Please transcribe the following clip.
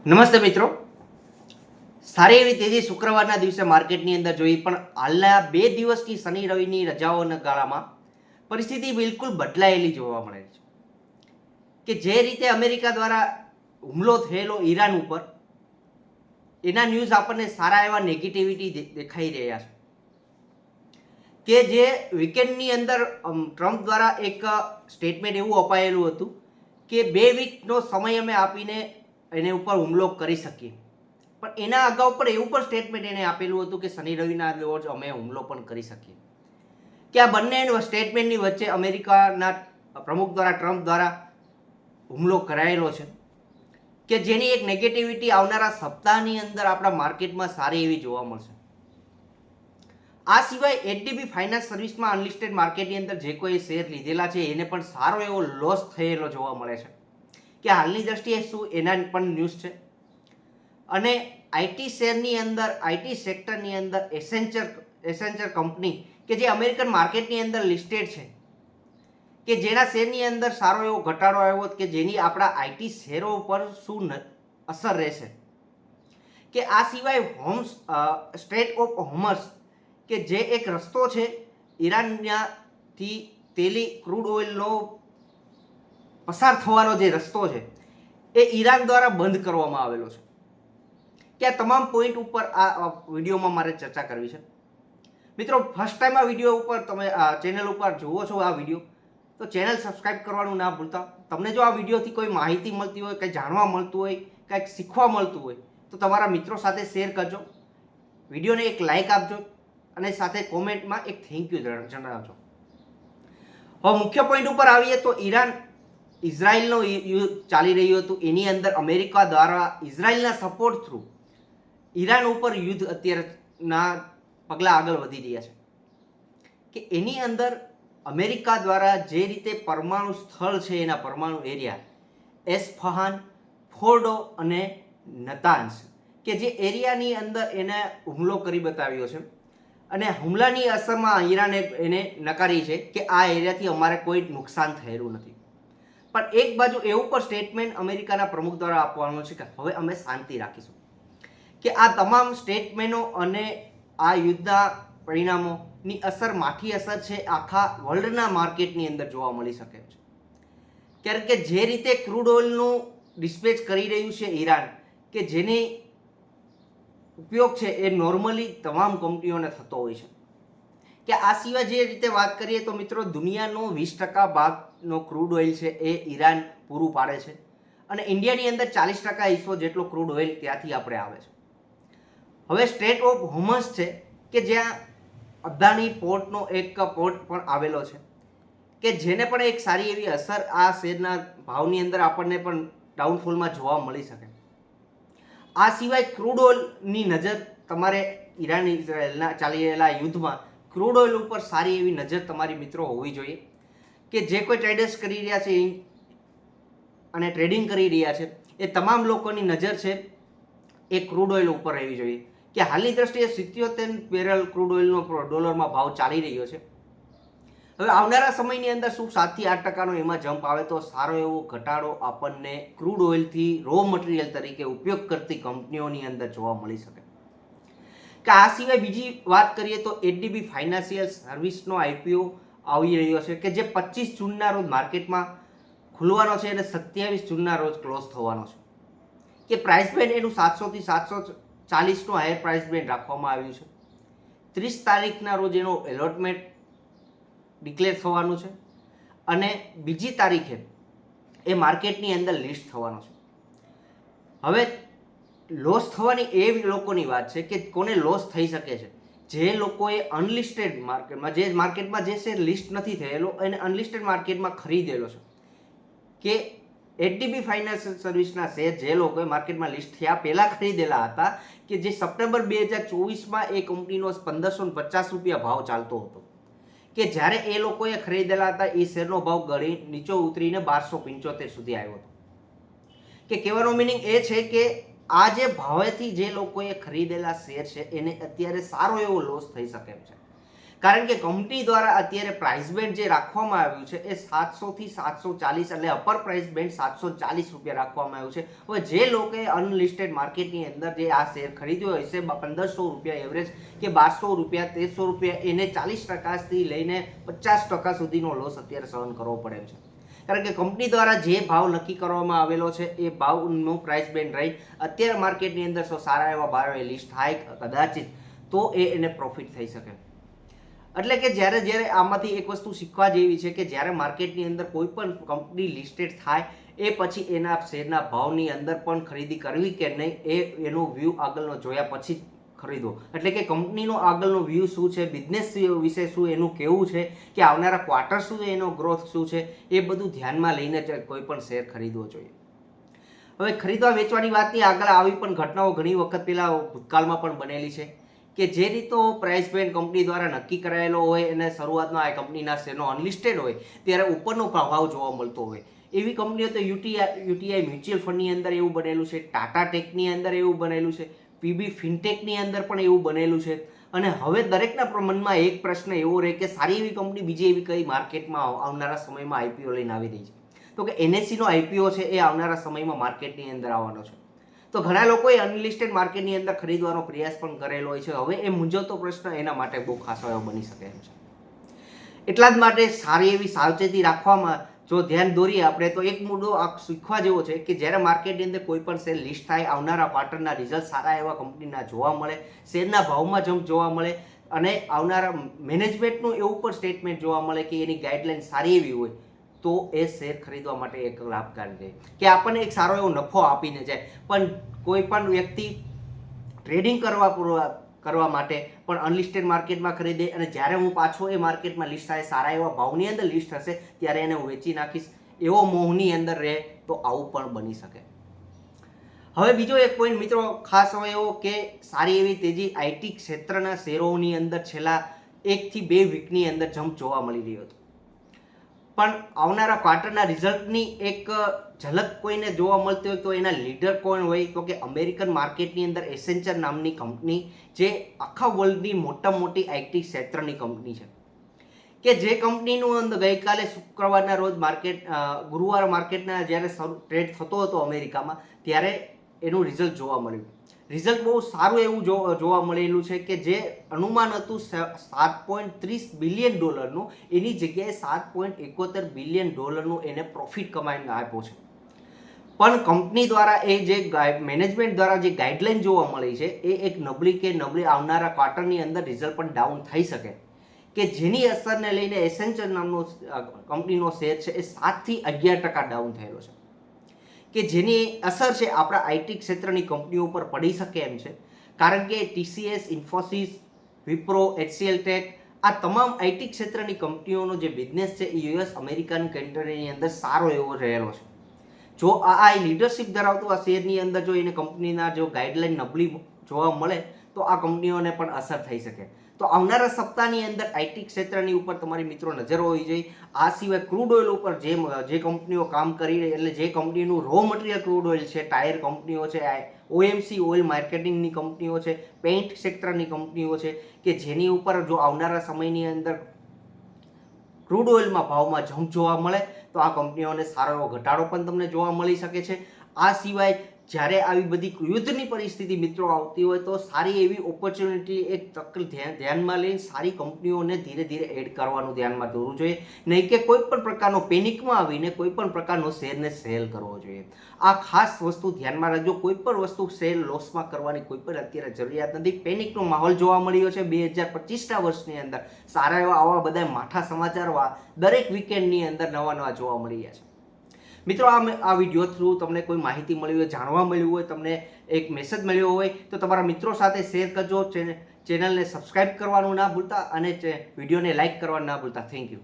નમસ્તે મિત્રો. સારી એવી તેજી શુક્રવારના દિવસે માર્કેટની અંદર જોઈ, પણ હાલના 2 દિવસની શનિ રવિની રજાઓના ગાળામાં પરિસ્થિતિ બિલકુલ બદલાયેલી જોવા મળે છે. કે જે રીતે અમેરિકા દ્વારા હુમલો થયેલો ઈરાન ઉપર, એના ન્યૂઝ આપણને સારા એવા નેગેટિવિટી દેખાઈ રહ્યા છે. કે જે વીકેન્ડની અંદર ટ્રમ્પ દ્વારા એક સ્ટેટમેન્ટ એવું અપાયેલું હતું કે 2 વીકનો સમય અમે આપીને એને ઉપર હુમલો કરી શકીએ, પણ એના અગાઉ પણ એવું પણ સ્ટેટમેન્ટ એને આપેલું હતું કે શનિ રવિના રોજ અમે હુમલો પણ કરી શકીએ. કે આ બંને સ્ટેટમેન્ટની વચ્ચે અમેરિકાના પ્રમુખ દ્વારા ટ્રમ્પ દ્વારા હુમલો કરાયેલો છે, કે જેની એક નેગેટિવિટી આવનારા સપ્તાહની અંદર આપણા માર્કેટમાં સારી એવી જોવા મળશે. આ સિવાય એચડીબી ફાઇનાન્સ સર્વિસમાં અનલિસ્ટેડ માર્કેટની અંદર જે કોઈ શેર લીધેલા છે એને પણ સારો એવો લોસ થયેલો જોવા મળે છે. કે હાલની દ્રષ્ટિએ શું એના પણ ન્યૂઝ છે. અને આઈટી શેરની અંદર, આઈટી સેક્ટરની અંદર એસેન્ચર કંપની કે જે અમેરિકન માર્કેટની અંદર લિસ્ટેડ છે, કે જેના શેરની અંદર સારો એવો ઘટાડો આવ્યો, કે જેની આપણા આઈટી શેરો પર શું અસર રહેશે. કે આ સિવાય સ્ટ્રેટ ઓફ હોર્મઝ, કે જે એક રસ્તો છે ઈરાનથી તેલી ક્રૂડ ઓઇલનો પસાર થવાનો જે રસ્તો છે એ ઈરાન દ્વારા બંધ કરવામાં આવેલો છે. કે આ તમામ પોઈન્ટ ઉપર આ વિડીયોમાં મારે ચર્ચા કરવી છે. મિત્રો, ફર્સ્ટ ટાઈમ આ વિડીયો ઉપર તમે ચેનલ ઉપર જુઓ છો આ વિડીયો, તો ચેનલ સબસ્ક્રાઈબ કરવાનું ના ભૂલતા. તમને જો આ વિડીયોથી કોઈ માહિતી મળતી હોય, કંઈ જાણવા મળતું હોય, કંઈક શીખવા મળતું હોય, તો તમારા મિત્રો સાથે શેર કરજો, વિડીયોને એક લાઇક આપજો અને સાથે કોમેન્ટમાં એક થેન્ક યુ જણાવજો. હવે મુખ્ય પોઈન્ટ ઉપર આવીએ તો ઈરાન ઇઝરાયલનો યુદ્ધ ચાલી રહ્યું હતું, એની અંદર અમેરિકા દ્વારા ઇઝરાયલના સપોર્ટ થ્રુ ઈરાન ઉપર યુદ્ધ અત્યારના પગલાં આગળ વધી રહ્યા છે. કે એની અંદર અમેરિકા દ્વારા જે રીતે પરમાણુ સ્થળ છે, એના પરમાણુ એરિયા એસ્ફહાન, ફોર્ડો અને નતાન્સ, કે જે એરિયાની અંદર એને હુમલો કરી બતાવ્યો છે. અને હુમલાની અસરમાં ઈરાને એને નકારી છે કે આ એરિયાથી અમારે કોઈ નુકસાન થયેલું નથી. પણ એક બાજુ એવું પણ સ્ટેટમેન્ટ અમેરિકાના પ્રમુખ દ્વારા આપવાનું છે કે હવે અમે શાંતિ રાખીશું. કે આ તમામ સ્ટેટમેન્ટો અને આ યુદ્ધના પરિણામોની અસર, માઠી અસર છે, આખા વર્લ્ડના માર્કેટની અંદર જોવા મળી શકે છે. કારણ કે જે રીતે ક્રૂડ ઓઇલનું ડિસ્પેચ કરી રહ્યું છે ઈરાન, કે જેની ઉપયોગ છે એ નોર્મલી તમામ કંપનીઓને થતો હોય છે. કે આ સિવાય જે રીતે વાત કરીએ તો મિત્રો, દુનિયાનો 20% ભાગનો ક્રૂડ ઓઇલ છે એ ઈરાન પૂરું પાડે છે, અને ઇન્ડિયાની અંદર 40% હિસ્સો જેટલો ક્રૂડ ઓઇલ ત્યાંથી આપણે આવે છે. હવે સ્ટ્રેટ ઓફ હોર્મઝ છે, કે જ્યાં અદાણી પોર્ટનો એક પોર્ટ પણ આવેલો છે, કે જેને પણ એક સારી એવી અસર આ શેરના ભાવની અંદર આપણને પણ ડાઉનફોલમાં જોવા મળી શકે. આ સિવાય ક્રૂડ ઓઇલની નજર તમારે ઈરાન ઇઝરાયલના ચાલી રહેલા યુદ્ધમાં ક્રૂડ ઓઇલ ઉપર સારી એવી નજર તમારી મિત્રો હોવી જોઈએ. કે જે કોઈ ટ્રેડર્સ કરી રહ્યા છે અને ટ્રેડિંગ કરી રહ્યા છે, એ તમામ લોકોની નજર છે એ ક્રૂડ ઓઇલ ઉપર રહેવી જોઈએ. કે હાલની દ્રષ્ટિએ 77 બેરલ ક્રૂડ ઓઇલનો ડોલરમાં ભાવ ચાલી રહ્યો છે. હવે આવનારા સમયની અંદર શું 7 થી 8% એમાં જમ્પ આવે તો સારો એવો ઘટાડો આપણને ક્રૂડ ઓઇલથી રો મટીરિયલ તરીકે ઉપયોગ કરતી કંપનીઓની અંદર જોવા મળી શકે. કે આ સિવાય બીજી વાત કરીએ તો એચડીબી ફાઇનાન્શિયલ સર્વિસનો આઈપીઓ આવી રહ્યો છે, કે જે 25 જૂનના રોજ માર્કેટમાં ખુલવાનો છે અને 27 જૂનના રોજ ક્લોઝ થવાનો છે. કે પ્રાઇસ બેન્ડ એનું 700 થી 740નો હાયર પ્રાઇસ બેન્ડ રાખવામાં આવ્યું છે. 30 તારીખના રોજ એનો એલોટમેન્ટ ડિક્લેર થવાનું છે, અને બીજી તારીખે એ માર્કેટની અંદર લિસ્ટ થવાનો છે. હવે લોસ થવાની એ લોકોની વાત છે કે કોને લોસ થઈ શકે છે. જે લોકોએ અનલિસ્ટેડ માર્કેટમાં જે શેર લિસ્ટ નથી થયેલો અને અનલિસ્ટેડ માર્કેટમાં ખરીદેલો છે, કે એચડીબી ફાઇનાન્શિયલ સર્વિસના શેર જે લોકોએ માર્કેટમાં લિસ્ટ થયા પહેલાં ખરીદેલા હતા, કે જે સપ્ટેમ્બર 2024માં એ કંપનીનો 1550 રૂપિયા ભાવ ચાલતો હતો, કે જ્યારે એ લોકોએ ખરીદેલા હતા એ શેરનો ભાવ ગળી નીચે ઉતરીને 1275 સુધી આવ્યો હતો. કે કહેવાનો મિનિંગ એ છે કે આ જે ભાવેથી જે લોકોએ ખરીદેલા શેર છે એને અત્યારે સારો એવો લોસ થઈ શકે છે. કારણ કે કંપની દ્વારા અત્યારે પ્રાઇસ બેન્ડ જે રાખવામાં આવ્યું છે એ 700 થી 740 એટલે અપર પ્રાઇસ બેન્ડ 740 રૂપિયા રાખવામાં આવ્યું છે. હવે જે લોકોએ અનલિસ્ટેડ માર્કેટની અંદર જે આ શેર ખરીદ્યો હશે 1500 રૂપિયા એવરેજ કે 1200 રૂપિયા 1300 રૂપિયા, એને 40% લઈને 50% સુધીનો લોસ અત્યારે સહન કરવો પડે છે. કારણ કે કંપની દ્વારા જે ભાવ નક્કી કરવામાં આવેલો છે એ ભાવનો પ્રાઇસ બેન્ડ રહી અત્યારે માર્કેટની અંદર સારા એવા ભાવે લિસ્ટ થાય કદાચિત તો એને પ્રોફિટ થઈ શકે. એટલે કે જ્યારે આમાંથી એક વસ્તુ શીખવા જેવી છે કે જ્યારે માર્કેટની અંદર કોઈ પણ કંપની લિસ્ટેડ થાય એ પછી એના શેરના ભાવની અંદર પણ ખરીદી કરવી કે નહીં એનો વ્યૂ આગળનો જોયા પછી ખરીદો. એટલે કે કંપનીનો આગળનો વ્યૂ શું છે, બિઝનેસ વિશે શું એનું કેવું છે, કે આવનારા ક્વાર્ટર શું છે, એનો ગ્રોથ શું છે, એ બધું ધ્યાનમાં લઈને જ કોઈ પણ શેર ખરીદવો જોઈએ. હવે ખરીદવા વેચવાની વાતની આગળ આવી પણ ઘટનાઓ ઘણી વખત પહેલા ભૂતકાળમાં પણ બનેલી છે કે જે રીતનો પ્રાઇસ બેન્ડ કંપની દ્વારા નક્કી કરાયેલો હોય અને શરૂઆતમાં આ કંપનીના શેરનો અનલિસ્ટેડ હોય ત્યારે ઉપરનો ભાવ જોવા મળતો હોય. એવી કંપનીઓ તો યુટીઆઈ મ્યુચ્યુઅલ ફંડની અંદર એવું બનેલું છે, ટાટા ટેકની અંદર એવું બનેલું છે, પીબી ફિનટેકની અંદર પણ એવું બનેલું છે. અને હવે દરેકના મનમાં એક પ્રશ્ન એવો રહે કે સારી એવી કંપની બીજી એવી કઈ માર્કેટમાં આવનારા સમયમાં આઈપીઓ લઈને આવી રહી છે. તો કે એનએસસીનો આઈપીઓ છે એ આવનારા સમયમાં માર્કેટની અંદર આવવાનો છે. તો ઘણા લોકોએ અનલિસ્ટેડ માર્કેટની અંદર ખરીદવાનો પ્રયાસ પણ કરેલો હોય છે. હવે એ મૂંઝવતો પ્રશ્ન એના માટે બહુ ખાસો એવો બની શકે એમ છે. એટલા જ માટે સારી એવી સાવચેતી રાખવામાં જો ધ્યાન દોરીએ આપણે તો એક મુદ્દો શીખવા જેવો છે કે જ્યારે માર્કેટની અંદર કોઈ પણ શેર લિસ્ટ થાય, આવનારા ક્વાર્ટરના રિઝલ્ટ સારા એવા કંપનીના જોવા મળે, શેરના ભાવમાં જમ્પ જોવા મળે અને આવનારા મેનેજમેન્ટનું એવું પણ સ્ટેટમેન્ટ જોવા મળે કે એની ગાઈડલાઈન સારી એવી હોય તો એ શેર ખરીદવા માટે એક લાભકારી રહે કે આપણને એક સારો એવો નફો આપીને જાય. પણ કોઈ પણ વ્યક્તિ ટ્રેડિંગ કરવા માટે પણ અનલિસ્ટેડ માર્કેટમાં ખરીદે અને જ્યારે હું પાછો એ માર્કેટમાં લિસ્ટ થાય, સારા એવા ભાવની અંદર લિસ્ટ હશે ત્યારે એને હું વેચી નાખીશ એવો મોહની અંદર રહે તો આવું પણ બની શકે. હવે બીજો એક પોઈન્ટ મિત્રો ખાસ હોય એવો કે સારી એવી તેજી આઈટી ક્ષેત્રના શેરોની અંદર છેલ્લા 1 થી 2 વીકની અંદર જમ્પ જોવા મળી રહ્યો હતો. પણ આવનારા ક્વાર્ટરના રિઝલ્ટની એક ઝલક કોઈને જોવા મળતી હોય તો એના લીડર કોણ હોય તો કે અમેરિકન માર્કેટની અંદર એસેન્ચર નામની કંપની જે આખા વર્લ્ડની મોટી આઈટી ક્ષેત્રની કંપની છે કે જે કંપનીનું અંદર ગઈકાલે શુક્રવારના રોજ ગુરુવાર માર્કેટના જ્યારે ટ્રેડ થતો હતો અમેરિકામાં ત્યારે એનું રિઝલ્ટ જોવા મળ્યું. રિઝલ્ટ બહુ સારું એવું જોવા મળેલું છે કે જે અનુમાન હતું $7.30 બિલિયન એની જગ્યાએ $7.71 બિલિયન એને પ્રોફિટ કમાઈને આપ્યો છે. પણ કંપની દ્વારા એ જે મેનેજમેન્ટ દ્વારા જે ગાઈડલાઈન જોવા મળી છે એ એક નબળી આવનારા ક્વાર્ટરની અંદર રિઝલ્ટ પણ ડાઉન થઈ શકે કે જેની અસરને લઈને એસેન્ચર નામનો કંપનીનો શેર છે એ 7 થી 11% ડાઉન થયેલો છે કે જેની અસર છે આપણા આઈટી ક્ષેત્રની કંપનીઓ પર પડી શકે એમ છે. કારણ કે ટીસીએસ, ઇન્ફોસિસ, વિપ્રો, એચસીએલ ટેક આ તમામ આઈટી ક્ષેત્રની કંપનીઓનો જે બિઝનેસ છે એ યુએસ અમેરિકન કન્ટ્રીની અંદર સારો એવો રહેલો છે. જો આ લીડરશિપ ધરાવતો આ શેરની અંદર જો એને કંપનીના જો ગાઈડલાઈન નબળી જોવા મળે તો આ કંપનીઓને પણ અસર થઈ શકે. તો આવનારા સપ્તાહની અંદર આઈટી ક્ષેત્રની ઉપર તમારી મિત્રો નજર હોવી જોઈએ. આ સિવાય ક્રૂડ ઓઇલ ઉપર જે કંપનીઓ કામ કરી રહી એટલે જે કંપનીનું રો મટીરિયલ ક્રૂડ ઓઇલ છે, ટાયર કંપનીઓ છે, ઓએમસી ઓઇલ માર્કેટિંગની કંપનીઓ છે, પેઇન્ટ ક્ષેત્રની કંપનીઓ છે કે જેની ઉપર જો આવનારા સમયની અંદર ક્રૂડ ઓઇલમાં ભાવમાં જમ્પ જોવા મળે તો આ કંપનીઓને સારો એવો ઘટાડો પણ તમને જોવા મળી શકે છે. આ સિવાય જ્યારે આવી બધી યુદ્ધની પરિસ્થિતિ મિત્રો આવતી હોય તો સારી એવી ઓપોર્ચ્યુનિટી એક તક ધ્યાનમાં લઈને સારી કંપનીઓને ધીરે ધીરે એડ કરવાનું ધ્યાનમાં દોરવું જોઈએ. નહીં કે કોઈ પણ પ્રકારનો પેનિકમાં આવીને કોઈ પણ પ્રકારનો શેરને સેલ કરવો જોઈએ. આ ખાસ વસ્તુ ધ્યાનમાં રાખજો. કોઈ પણ વસ્તુ સેલ લોસમાં કરવાની કોઈ પણ અત્યારે જરૂરિયાત નથી. પેનિકનો માહોલ જોવા મળ્યો છે 2025ના વર્ષની અંદર. સારા એવા આવા બધા માઠા સમાચાર દરેક વીકેન્ડની અંદર નવા જોવા મળી રહ્યા છે. મિત્રો આ વિડીયો થ્રુ તમને કોઈ માહિતી મળી હોય, જાણવા મળ્યું હોય, તમને એક મેસેજ મળ્યો હોય તો તમારા મિત્રો સાથે શેર કરજો. ચેનલને સબસ્ક્રાઇબ કરવાનું ના ભૂલતા અને વિડીયોને લાઇક કરવાનું ના ભૂલતા. Thank you.